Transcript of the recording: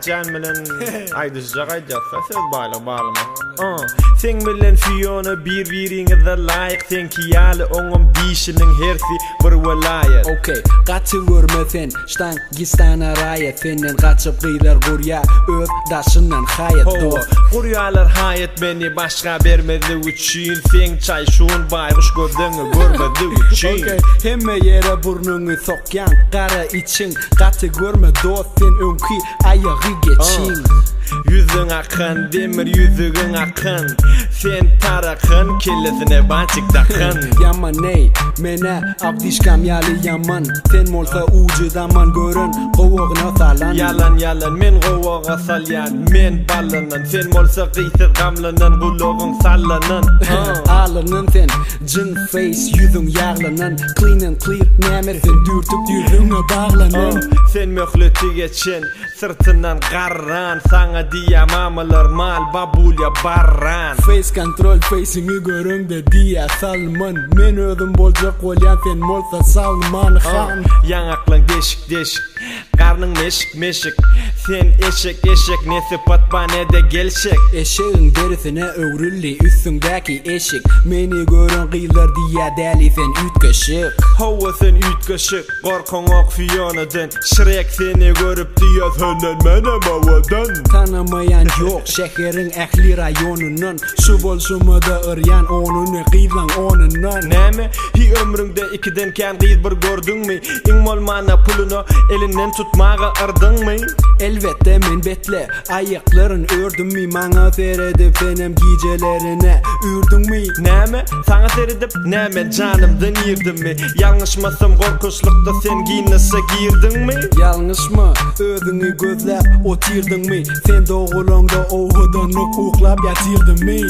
Can bilen aýdyjak aýdjatsa söz bağlama. Sen bilen Fiona bir-biriňize laýyk, sen kiýaly oňum diýişiniň hersi bir welaýet. Okay, gaçy görmesen, ştan gistana raýat, senden gaçyp gyýlar gurya, öz daşyndan haýat do. Guryalar haýat meni başga bermedi üçin, sen çaýşuň baýguş gözüňi görmedi üçin. Okay, hemme ýere burnuňy sokýan, gara içiň, gaçy görme dost, sen öňki aýagy geçiň. Yüzüň akyn, demir yüzügiň akyn, sen tarakyn, kellesine bançyk takyn. Yaman ney, mene abdişkam ýaly yaman, sen bolsa ujudaman görün, gowagyna salan. Yalan, men gowaga salyan, men ballanan, sen bolsa gysyz gamlanan, gulagyň sallanan. Alanyň sen, jin face, yüzüň ýaglanan, clean and clear, näme sen dürtüp yüzüňe baglanan. Sen möhleti geçen, sırtından garran, sana diyamamalar mal babulya barran. Face control, face'ini görüňde diýä Salman, men özüm boljak bolýan, sen bolsa Salman Khan. Ýaňaklaň deşik, garnyň meşik, sen eşek, nesi patbanede gelşek. Eşeğin derisine öwrüldi üstündäki eşik, meni görün gyýlar diýä däli sen ütgeşik. Hawa sen ütgeşik, gorkaň ok Fiona'dan, Shrek seni görüp diýär hönden mene mawadan. Tanamayan yok şehrin ähli raýonunyň, şu bolşumada ıryan onuny gyýlan onunyň. Näme? Hi ömrüňde ikiden kän gyýz bir gördüňmi? Iň molmana puluny elinden tutmaga ırdyňmy? Elbette men betle aýaklaryň ördümmi, maňa seredip senem gijelerine ürdüňmi? Näme? Saňa seredip näme janymdan ýerdimmi? Ýalňyşmasam gorkunçlukda sen giýnese girdiňmi? Ýalňyşmy? Özüňi gözläp otyrdyňmi? Sen dogulaňda owadan uklap ýatyrdyňmi?